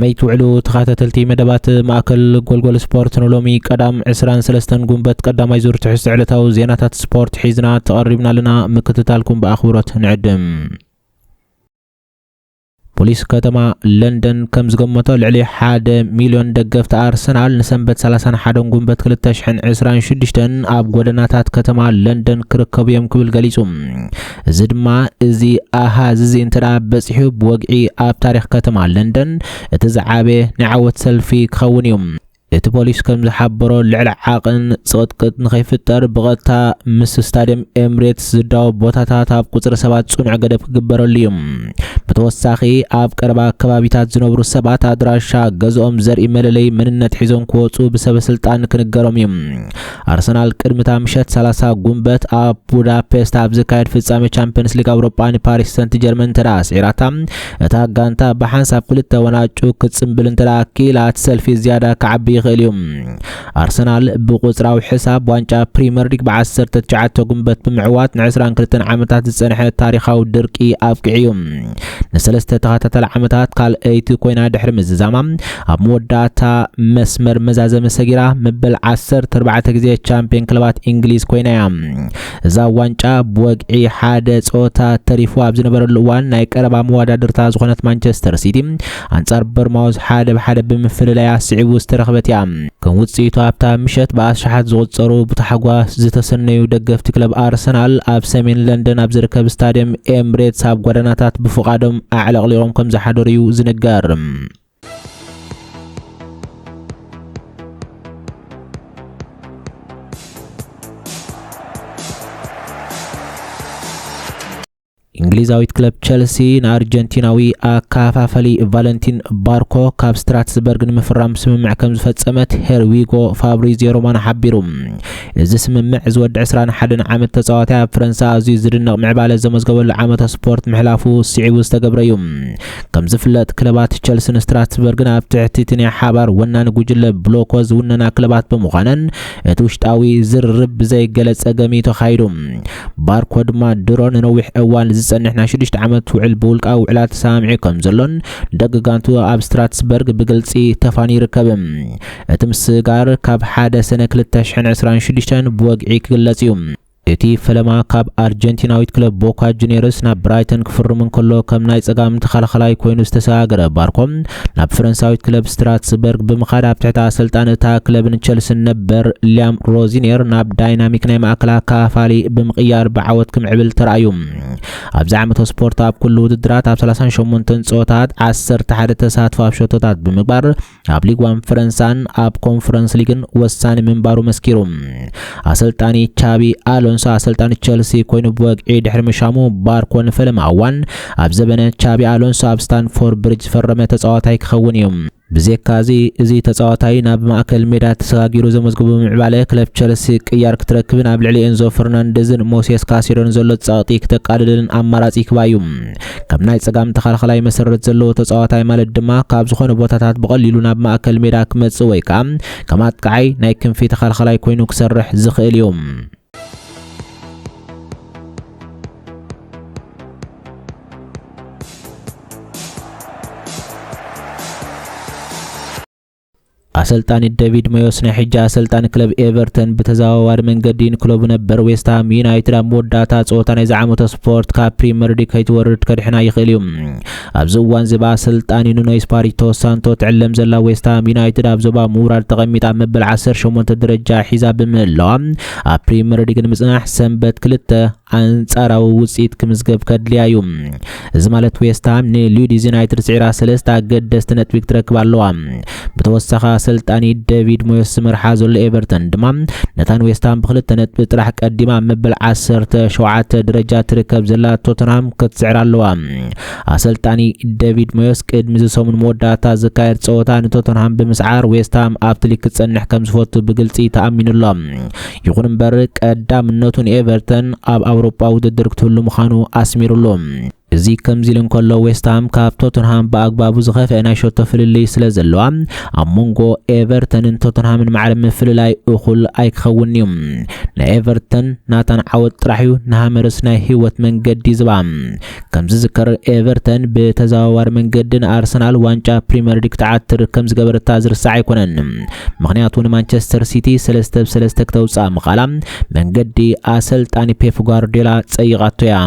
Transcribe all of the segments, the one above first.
كمي توعلو تخاتتلتي مدبات ماكل جولجول سبورت نلومي قدام 23 قنبت قدام يزور تحس علتاو زيناتات سبورت حيزنا تقربنا لنا مكتتالكم بأخبارات نعدم. بوليس كتما لندن كم زقمتو لعلي 1,000,000 دقفت أرسنال نسنبت 31 قنبت 2026 أب قدناتات كتما لندن كركب يوم كبل قليسهم زدما إزي زي انترا بسيحو بوقعي أب تاريخ كتما لندن تزعابي نعوت سلفي كخونيوم بوليس كم زحبرو لعلى عاقن صوت نخيفتر بغتا مس ستاديوم امريتس زداو بوتاتا اب قصر 7 صنع قدب كبرو اليوم بتوساخي اب قربا كبابيتات زنبرو 7 ادراشا غزوم زري مللي مننت حيزون كوصو بسبب سلطان كنغرم يم ارسنال قدمتا مشت 30 قنبت اب بودابست اب زكايد فصامي چامبيونز ليغ اوروبا باريس سنت جيرمان تراس عراتا اتا غانتا بحساب كلته وناچو كصمبلن تراكيلات سلفي زياده كعبي اليوم أرسنال بقصراو حساب وانجا بريمير ليج ب10 تشعات قنبت بمعوات نعسران كلتن عامتات السنحة التاريخاو دركي أبقعيوم نسلسته تغاتات العامتات قال ايتي كوينا دحر مززاما موداتا مسمر مزازة مساقيرا مبل 10 4 غزية چامبيون كلبات انجليز كوينا زا وانجا بوقعي حادث اوتا تريفو ابزنبر اللوان نايك اربا موادا درتا زخونت مانشستر سيتي انصار برماوز حادب حادب بمفل لايا سعيبو استرخبت كم وصيتو ابتا مشت باشحات زوصرو بتحغواس زتسنيو دغفت كلب ارسنال اب سمين لندن اب زركب ستاديوم امريتس اب غدناتات بفقادم اعلقليهم كم زحدريو زنغارم انجليزاويت كلب تشيلسي نارجنتيناوي اكافافلي فالنتين باركو كاب ستراتسبرغ نمفرام سممع كم زفصمت هيرويغو فابريزيو رومان حبيروم እዚ ስምምዕ ዝወድ 21 ዓመት ተጻዋታይ ኣብ ፍራንሳ ኣዝዩ ዝድነቕ ምዕባለ ዘመዝገበሉ ዓመት ስፖርት ምሕላፉ ስዒቡ ዝተገብረ እዩ ከም ዝፍለጥ ክለባት ቸልሲን ስትራስበርግን ኣብ ትሕቲ ናይ ሓባር ወናን ጉጅለ ብሎኮዝ ውነና ክለባት ብምዃነን እቲ ውሽጣዊ ዝርርብ ዘይገለጸ ገሚቶ ኻይዱ ባርኮ ድማ ድሮን ነዊሕ እዋን ዝጸንሕ ና 6 ዓመት ውዕል ብውልቃዊ ውዕላት ሳምዒ ከም ዘሎን ደገጋንቱ ኣብ ስትራስበርግ ብግልጺ ተፋኒ ይርከብ እቲ ምስጋር ካብ ሓደ ሰነ 2026 بوقعي كغلصيوم اتي فلما كاب ارجنتيناويت كلب بوكا جونيورس نا برايتن كفرمن كلو كم ناي صقام تخلخلاي كوينو استساغر باركوم نا فرنساويت كلب ستراتسبرغ بمخاد اب تحت سلطان تا كلبن تشيلسي نبر ليام روزينير نا دايناميك ناي ماكلا كافالي بمقيار بعوت كم عبل ترايوم اب زعمت سبورت اب كل ودرات اب 38 صوتات 10 تحت تساتف ابشوتات بمقبار اب ليغ 1 فرنسان اب كونفرنس ليغن وسان منبارو مسكيروم اسلطاني تشابي الونسو اسلطان تشيلسي كوينو بوقعي دحر مشامو باركون فلم اوان اب زبنه تشابي الونسو اب ستانفورد بريدج فرمه تصاوتاي كخونيوم بزيكازي ازي تصاوتاي ناب ماكل ميدا تساغيرو زمزغبو معباله كلب تشيلسي قيار كتركبن اب لعلي انزو فرنانديزن موسيس كاسيرون زلو تصاوتي كتقادلن اماراتي كبايوم كم ناي صقام تخلخلاي مسرت زلو تصاوتاي مالت دما كاب زخونه بوتاتات بقليلو ناب ماكل ميدا كمص وي كام كمات قعي ناي كنفي تخلخلاي كوينو كسرح زخيل يوم اسلطان ديفيد مويس نحجا اسلطان كلب ايفرتون بتزاوار من قدين كلوب نبر ويستام يونايتد موداتا صوتان زعمت سبورت كا بريمير ليج كيتورد كدحنا يخيليوم ابزوان زبا اسلطان نونو اسباريتو سانتو تعلم زلا ويستام يونايتد ابزبا مورال تقميطا مبل 18 درجه حساب بملام بريمير ليج نمصنح سنبت كلته انصاراو وصيت كمزغب كدليايوم از مالت ويستام ني ليدز يونايتد سعرا 3 قدست نتويك تركبالو بتوسخا سلطاني ديفيد مويس مرحازل ايفرتون دمام نتان ويستام بخلت نت بطرح قديما مبل 17 درجات تركب زلا توتنهام كتسعرالوا سلطاني ديفيد مويس قدم زسومن موداتا زكاير صوتا توتنهام بمسعار ويستام ابتليك تصنح كم زفوت بغلصي تامينلو يغون بر قدامنتون ايفرتون اب اوروبا وددر كتل مخانو اسميرلو እዚ ከምዚልን ከሎ ዌስትሃም ካብ ቶተንሃም በአግባቡ ዝኸፈ ናይ ሾቶ ፍልልይ ስለ ዘለዋ ኣብ ሞንጎ ኤቨርተንን ቶተንሃምን ማዕረ ምፍልላይ እኹል ኣይክኸውን እዩ ናይ ኤቨርተን ናታን ዓወት ጥራሕ እዩ ንሃመርስ ናይ ህይወት መንገዲ ዝባ ከምዚ ዝከር ኤቨርተን ብተዘዋዋሪ መንገድን አርሰናል ዋንጫ ፕሪሚየር ሊግ ተዓትር ከም ዝገበረታ ዝርሳዕ ኣይኮነን ምክንያቱ ንማንቸስተር ሲቲ 3-3 ከተውፃእ ምኻላ መንገዲ አሰልጣኒ ፔፕ ጓርዲዮላ ፀይቃቶ እያ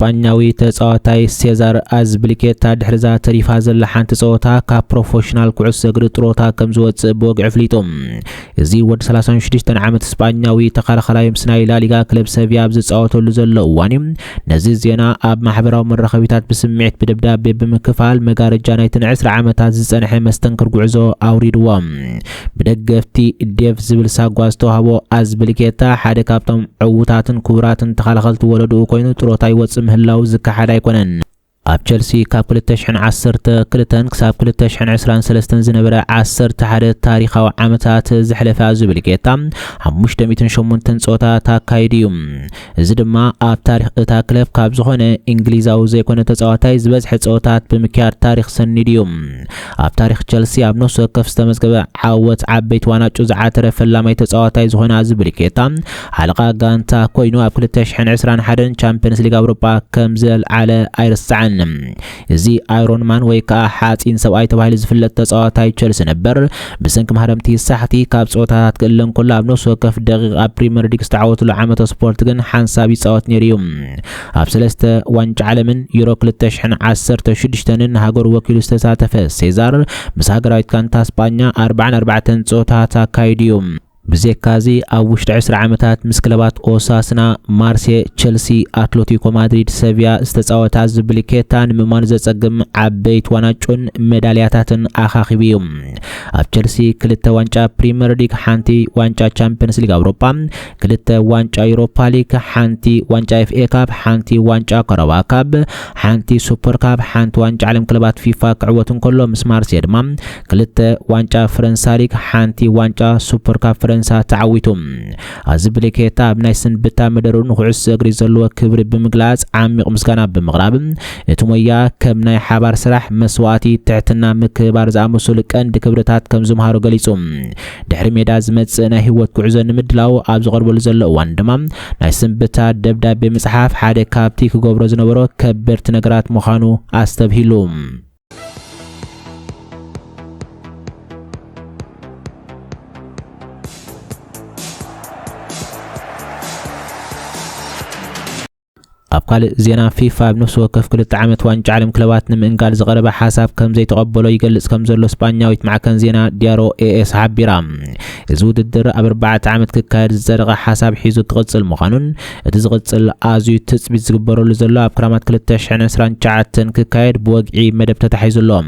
እስፓኛዊ ተጻዋታይ ሴዛር አዝብሊኬታ ድሕርዛ ተሪፋ ዘላ ሓንቲ ጸወታ ካብ ፕሮፌሽናል ኩዕሶ እግሪ ጥሮታ ከም ዝወጽእ ብወግዕ ፍሊጦም እዚ ወዲ 36 ዓመት እስፓኛዊ ተኸላኸላይ ምስ ናይ ላሊጋ ክለብ ሰቪያ ዝጻወተሉ ዘሎ እዋን ነዚ ዜና ኣብ ማሕበራዊ መራኸቢታት ብስምዒት ብደብዳቤ ብምክፋል መጋረጃ ናይ 10 ዓመታት ዝጸንሐ መስተንክር ጉዕዞ አውሪድዎም ብደገፍቲ ዴቭ ዝብል ሳጓዝ ተዋህቦ አዝብሊኬታ ሓደ ካብቶም ዕውታትን ክቡራትን ተኸላኸልቲ ወለዱ ኮይኑ ጥሮታ ይወጽእ ምህላው ዝካሓድ ኣይኮነን ኣብ ቸልሲ ካብ 2012 ክሳብ 2023 ዝነበረ 11 ታሪኻዊ ዓመታት ዝሕለፈ አዝብሊኬታ 508 ጸወታታት ኣካይዱ እዚ ድማ ኣብ ታሪኽ እታ ክለብ ካብ ዝኾነ እንግሊዛዊ ዘይኮነ ተጻዋታይ ዝበዝሐ ጸወታታት ብምክያድ ታሪኽ ሰኒድ እዩ ኣብ ታሪኽ ቸልሲ ኣብ ነፍሲ ወከፍ ዝተመዝገበ ዓወት ዓበይቲ ዋናጩ ዝዓተረ ፈላማይ ተጻዋታይ ዝኾነ አዝብሊኬታ ሓለቓ ጋንታ ኮይኑ ኣብ 2021 ቻምፒየንስ ሊግ ኣውሮፓ ከም ዘለዓለ ኣይርስዓን እዚ አይሮን ማን ወይ ከዓ ሓፂን ሰብኣይ ተባሂሉ ዝፍለጥ ተጻዋታይ ቸልሲ ነበር ብሰንኪ ማህረምቲ ሳሕቲ ካብ ጸወታታት ክእለን ኩሉ ኣብ ነፍሲ ወከፍ ደቂቕ ኣብ ፕሪሚየር ሊግ ዝተዓወተሉ ዓመተ ስፖርት ግን ሓንሳብ ይጻወት ነይሩ እዩ ኣብ 3 ዋንጫ ዓለምን ዩሮ 2016 ንሃገሩ ወኪሉ ዝተሳተፈ ሴዛር ምስ ሃገራዊት ጋንታ እስፓኛ 44 ጸወታታት ኣካይዱ እዩ ብዘካዚ ኣብ ውሽጢ 10 ዓመታት ምስ ክለባት ኦሳስና ማርሴ ቸልሲ አትሌቲኮ ማድሪድ ሰቪያ ዝተጻወተ አዝብሊኬታ ንምማን ዘጸግም ዓበይት ዋናጮን ሜዳልያታትን ኣኻኺቡ እዩ ኣብ ቸልሲ 2 ዋንጫ ፕሪሚየር ሊግ ሓንቲ ዋንጫ ቻምፒየንስ ሊግ ኣውሮፓ 2 ዋንጫ ዩሮፓ ሊግ ሓንቲ ዋንጫ ኤፍኤ ካፕ ሓንቲ ዋንጫ ኮረባ ካፕ ሓንቲ ሱፐር ካፕ ሓንቲ ዋንጫ ዓለም ክለባት ፊፋ ክዕወት እንከሎ ምስ ማርሴ ድማ 2 ዋንጫ ፈረንሳ ሊግ ሓንቲ ዋንጫ ሱፐር ካፕ ፈረንሳ تعويتم አዝብሊኬታ ኣብ ናይ ስንብታ መደሩ ንኩዕሶ እግሪ ዘለዎ ክብሪ ብምግላጽ ዓሚቕ ምስጋና ብምቕራብ እቲ ሞያ ከም ናይ ሓባር ስራሕ መስዋዕቲ ትሕትና ምክባር ዝኣመሰሉ ቀንዲ ክብርታት ከም ዝምሃሩ ገሊጹ ድሕሪ ሜዳ ዝመጽእ ናይ ህይወት ጉዕዞ ንምድላው ኣብ ዝቐርበሉ ዘሎ እዋን ድማ ናይ ስንብታ ደብዳቤ መጽሓፍ ሓደ ካብቲ ክገብሮ ዝነበሮ ከበድቲ ነገራት ምዃኑ ኣስተብሂሉ أبقال زينا فيفا بنفس وقف كل عامت وانج عالم كلوات نمنقال زغرب حساب كم زي تقبلو يجلس كم زلو اسبانيا ويتمع كان زينا ديارو اس حبيرام زود الدر أبربعة عامت ككاير زرغ حساب حيزو تغطس المخانون تزغطس الازيو تسبيت زغبرو لزلو أبكرامات كل تشعن اسران شعاتن ككاير بوقعي مدب تتحيزو اللوم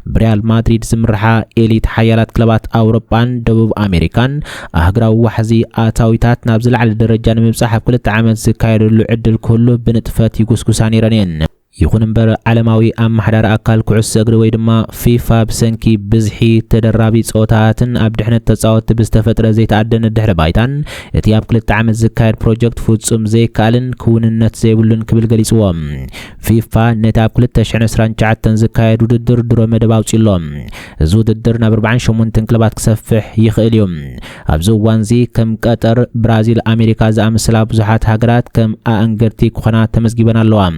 بريال مادريد زمرحا إليت حيالات كلوات أوروبان دبوب أمريكان أهقراو وحزي آتاويتات نابزل على الدرجان مبساحب كل عامت زكاير اللو عدل كله بنتفات يقسكسان إيرانيين يكون امبر عالماوي ام محدار اكل كعس اجر وي دما فيفا بسنكي بزحي تدرابي صوتاتن اب دحنت تصاوت بستفتر زي تعدن الدحر بايتان اتياب كلت عام زكاير بروجكت فوتسوم زي كالن كوننت زي بلن كبل غليصوم فيفا نتاب كلت تشعن سران چعتن زكاير وددر درو مدباو صيلوم زو ددر نا 48 كلبات كسفح يخيليوم ابزو وانزي كم قطر برازيل امريكا زامسلا بزحات هاجرات كم انغرتي كخنا تمزغيبنا لوام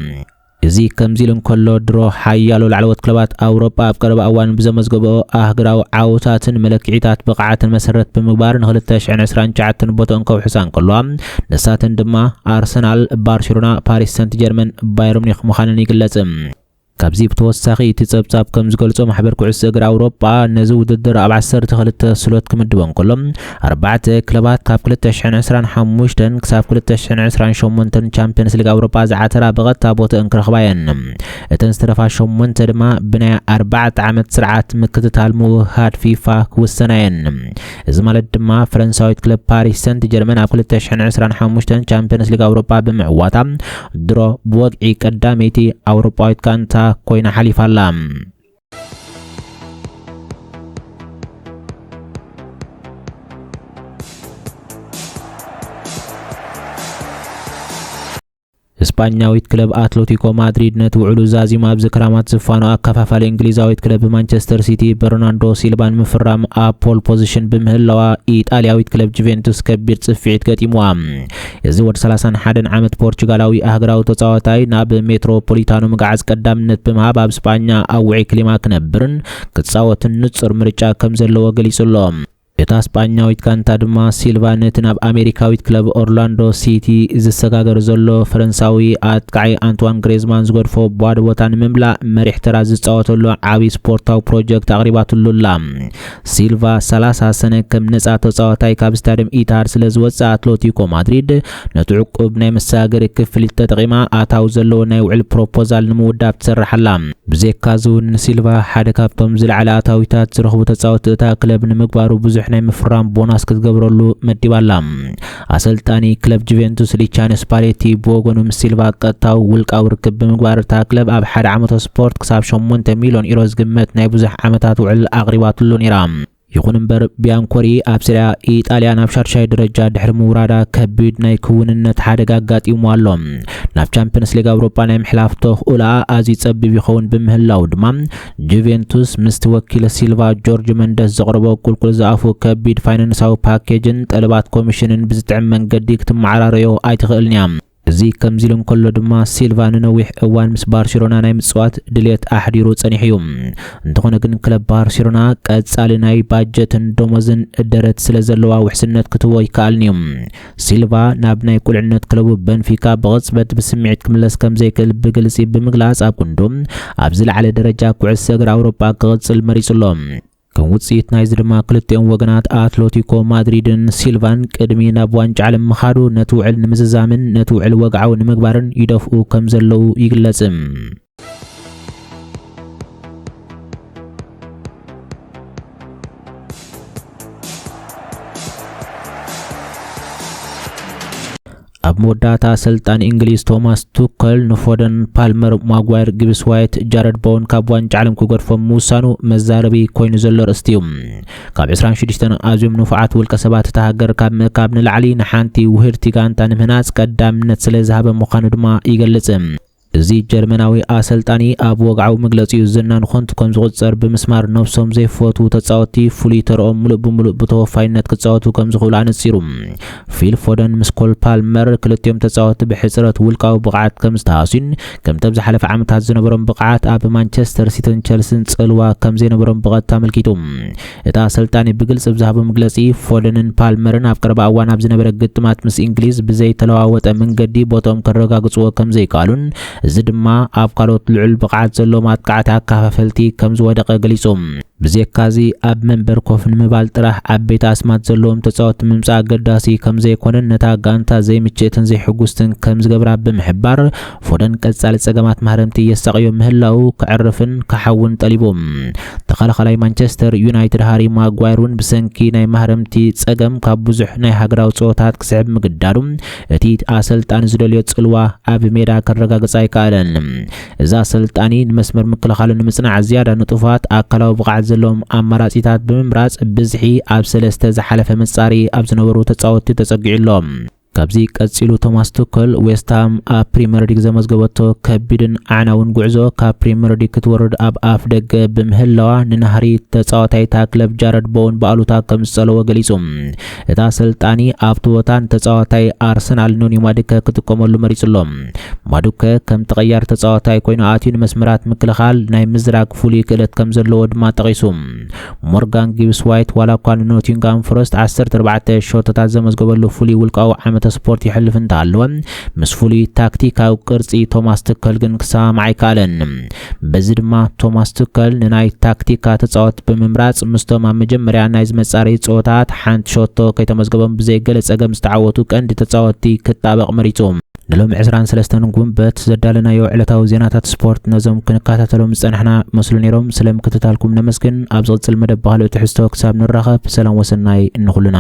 إذا كم زيلن كله درو حيالو العلوات كلبات أوروبا بقرب أوان بزمزقبو أهجراو عوتاتن ملكيتات بقعات مسرت بمقبار نغلتش عن عسران جعتن بوتون كو حسان كلهم نساتن دما أرسنال برشلونة باريس سانت جيرمان بايرن ميونخ مخانن يقلصم كابزي بتوسخي تتصبصب كم زغلصو محبر كعس اجر أوروبا نزو وددر اب 12 سلوت كمدبون كلهم 4 كلبات كاب 2025 كساب 2028 تشامبيونز ليج أوروبا زعترا بغتا بوت انكرخباين اتن استرفا شومنت دما بنا 4 عامت سرعات مكتتال موهاد فيفا كوسناين اذا مالت دما فرنساويت كلب باريس سانت جيرمان اب 2025 تشامبيونز ليج أوروبا بمعواتا درو بوقعي قداميتي أوروبايت كانتا كوينا حليف اللام ስፓኛዊት ክለብ አትሌቲኮ ማድሪድ ነትውዕሉ ዛዚማ ብዝክራማት ዝፋኑ አከፋፋሊ እንግሊዛዊት ክለብ ማንቸስተር ሲቲ በርናንዶ ሲልቫን ምፍራም አፖል ፖዚሽን በምህላዋ ኢጣሊያዊት ክለብ ጁቬንቱስ ከቢድ ጽፊት ገጢሙዋ እዚ ወድ 31 ዓመት ፖርቹጋላዊ አህግራው ተጻዋታይ ናብ ሜትሮፖሊታኖ መጋዓዝ ቀዳምነት በመሃብ ኣብ ስፓኛ አውዒ ክሊማ ክነብርን ክጻወትን ንጹር ምርጫ ከም ዘለዎ ገሊጹሎ እታ ስፓኛዊት ጋንታ ድማ ሲልቫ ነትናብ አሜሪካዊት ክለብ ኦርላንዶ ሲቲ ዝሰጋገር ዘሎ ፈረንሳዊ አጥቃዒ አንቷን ግሬዝማን ዝገድፎ ቧድ ቦታን መምላ መሪሕ ተራ ዝጻወተሉ ዓቢ ስፖርታዊ ፕሮጀክት አቅሪባትሉላ ሲልቫ 30 ሰነ ከም ነጻ ተጻዋታይ ካብ ስታዲየም ኢታድ ስለዝወጽ አትሌቲኮ ማድሪድ ነቲ ዕቁብ ናይ መሳገር ክፍሊት ተጠቂማ አታው ዘሎ ናይ ውዕል ፕሮፖዛል ንምውዳብ ትሰርሐላ ብዘካዙን ሲልቫ ሓደ ካብቶም ዝለዓለ አታዊታት ዝረኽቡ ተጻወት እታ ክለብ ንምግባሩ ብዙሕ ናይ ምፍራም ቦናስ ክትገብረሉ መዲባላ አሰልጣኒ ክለብ ጁቬንቱስ ሉቺያኖ ስፓሌቲ ቦጎኑ ሲልቫ ቀጣው ውልቃው ርክብ ብምግባር እታ ክለብ ኣብ ሓደ ዓመት ስፖርት ክሳብ 8 ሚሊዮን ዩሮ ዝግመት ናይ ብዙሕ ዓመታት ውዕል አቅሪባትሉ ነይራ ይኹን እምበር ቢያንኮሪ ኣብ ሲሪያ ኢጣልያ ናብ ሻርሻይ ደረጃ ድሕሪ ምውራዳ ከቢድ ናይ ክውንነት ሓደጋ ኣጋጢሙ ኣሎ ናብ ቻምፒየንስ ሊግ ኣውሮፓ ናይ ምሕላፍ ተኽእላ ኣዝዩ ጸቢብ ይኸውን ብምህላው ድማ ጁቬንቱስ ምስ ወኪል ሲልቫ ጆርጅ መንደስ ዘቕረቦ ቁልቁል ዝኣፉ ከቢድ ፋይናንሳዊ ፓኬጅን ጠለባት ኮሚሽንን ብዝጥዕም መንገዲ ክትመዓራረዮ ኣይትኽእልን እያ እዚ ከምዚልን ከሎ ድማ ሲልቫ ንነዊሕ እዋን ምስ ባርሴሎና ናይ ምጽዋት ድሌት ኣሕዲሩ ጸኒሑ እዩ እንተኾነ ግን ክለብ ባርሴሎና ቀጻሊ ናይ ባጀትን ደሞዝን ደረት ስለ ዘለዋ ውሕስነት ክትቦ ይከኣልን እዩ ሲልቫ ናብ ናይ ቁልዕነት ክለቡ በንፊካ ብቕጽበት ብስምዒት ክምለስ ከም ዘይክእል ብግልጺ ብምግላጽ ኣብ ኩንዶም ኣብ ዝለዓለ ደረጃ ኩዕሶ እግሪ ኣውሮፓ ክቕጽል መሪጹሎ ከውጽኢት ናይ ዝድማ ክልቲኦም ወገናት አትሌቲኮ ማድሪድን ሲልቫን ቅድሚ ናብ ዋንጫ ዓለም መኻዱ ነቲ ውዕል ንምዝዛምን ነቲ ውዕል ወግዓው ንምግባርን ይደፍኡ ከም ዘለው ይግለጽ ኣብ መወዳእታ አሰልጣን እንግሊዝ ቶማስ ቱከል ንፎደን ፓልመር ማጓየር ጊብስ ዋይት ጃረድ ቦወን ካብ ዋንጫ ዓለም ክገድፎም ምውሳኑ መዛረቢ ኮይኑ ዘሎ ርእስቲ እዩ ካብ 26 ኣዝዮም ንፉዓት ውልቀ ሰባት ተሃገር ካብ ምእካብ ንላዕሊ ንሓንቲ ውህድቲ ጋንታ ንምህናጽ ቀዳምነት ስለ ዝሃበ ምዃኑ ድማ ይገልጽ እዚ ጀርመናዊ አሰልጣኒ ኣብ ወግዓው መግለጺኡ ዝናን ኮንቱ ከም ዝቁጸር ብምስማር ነፍሶም ዘይፈቱ ተጻወቲ ፍሉይ ተርኦም ሙሉእ ብምሉእ ብተወፋይነት ክጻወቱ ከም ዝኽእሉ ኣነጺሩ ፊል ፎደን ምስ ኮል ፓልመር ክልቲኦም ተጻወቲ ብሕጽረት ውልቃዊ ብቕዓት ከም ዝተሃሱን ከም ተብዝሓለፈ ዓመታት ዝነበሮም ብቕዓት ኣብ ማንቸስተር ሲቲን ቸልሲን ጽልዋ ከም ዘይነበሮም ብቐጥታ አመልኪቱ እታ አሰልጣኒ ብግልጽ ብዝሃቦ መግለጺ ፎደንን ፓልመርን ኣብ ቀረባ እዋን ኣብ ዝነበረ ግጥማት ምስ እንግሊዝ ብዘይ ተለዋወጠ መንገዲ ቦቶም ከረጋግጽዎ ከም ዘይከኣሉን እዚ ድማ ኣብ ካልኦት ልዑል ብቕዓት ዘሎ ማጥቃዕቲ ኣካፋፈልቲ ከም ዝወደቀ ገሊጾም ብዘካዚ ኣብ መንበር ኮፍ ንምባል ጥራሕ ዓበይቲ ኣስማት ዘለዎም ተጻወቲ ምምጻእ ኣገዳሲ ከም ዘይኮነን ነታ ጋንታ ዘይምችእትን ዘይሕጉስትን ከም ዝገብራ ብምሕባር ፎደን ቀጻሊ ጸገማት ማህረምቲ የሳቅዮ ምህላው ክዕርፍን ክሓውን ጠሊቦም ተኸላኸላይ ማንቸስተር ዩናይትድ ሃሪ ማጓየርን ብሰንኪ ናይ ማህረምቲ ጸገም ካብ ብዙሕ ናይ ሃገራዊ ጸወታት ክስዕብ ምግዳዱ እቲ ኣሰልጣኒ ዝደልዮ ጽልዋ ኣብ ሜዳ ከረጋግጽ ኣይከኣለን እዛ አሰልጣኒ ንመስመር ምክልኻል ንምጽናዕ ዝያዳ ንጡፋት ኣካላዊ ብቕዓት ዘለዎም ኣማራጺታት ብምምራጽ ብዝሒ ኣብ ሰለስተ ዝሓለፈ መጻሪ ኣብ ዝነበሩ ተጻወቲ ተጸጊዕሎም ካብዚ ቀጺሉ ቶማስ ቱከል ዌስትሃም ኣብ ፕሪሚየር ሊግ ዘመዝገበቶ ከቢድን ኣዕናውን ጉዕዞ ካብ ፕሪሚየር ሊግ ክትወርድ ኣብ ኣፍ ደገ ብምህላዋ ንናህሪ ተጻዋታይታ ክለብ ጃረድ ቦወን በኣሉታ ከም ዝጸለወ ገሊጹ እታ አሰልጣኒ ኣብቲ ቦታ ተጻዋታይ ኣርሰናል ኖኒ ማዱኬ ክጥቀመሉ መሪጹሎም ማዱኬ ከም ተቐያሪ ተጻዋታይ ኮይኑ ኣትዩ ንመስመራት ምክልኻል ናይ ምዝራግ ፍሉይ ክእለት ከም ዘለዎ ድማ ጠቒሱ ሞርጋን ጊብስ ዋይት ዋላ እኳ ኖቲንጋም ፎረስት 14 ሾቶታት ዘመዝገበሉ ፍሉይ ውልቃዊ ዓመት ስፖርት ይሕልፍ እንተሃለወ ምስ ፍሉይ ታክቲካዊ ቅርጺ ቶማስ ቱከል ግን ክሰማዕ ኣይከኣለን በዚ ድማ ቶማስ ቱከል ንናይ ታክቲካ ተጻወት ብምምራጽ ምስቶም ኣብ መጀመርያ ናይ ዝመጻረይ ጸወታት ሓንቲ ሾቶ ከይተመዝገቦም ብዘይገለ ጸገም ዝተዓወቱ ቀንዲ ተጻወቲ ክጣበቕ መሪጹ ንሎም 23 ጉንበት ዘዳለናዮ ዕለታዊ ዜናታት ስፖርት ነዞም ክንከታተሎም ዝጸንሕና መስሉ ነይሮም ስለምክትታልኩም ነመስግን ኣብ ዝቕጽል መደብ ባህልኡ ትሕዝቶ ክሳብ ንራኸብ ሰላም ወሰናይ እንኹሉና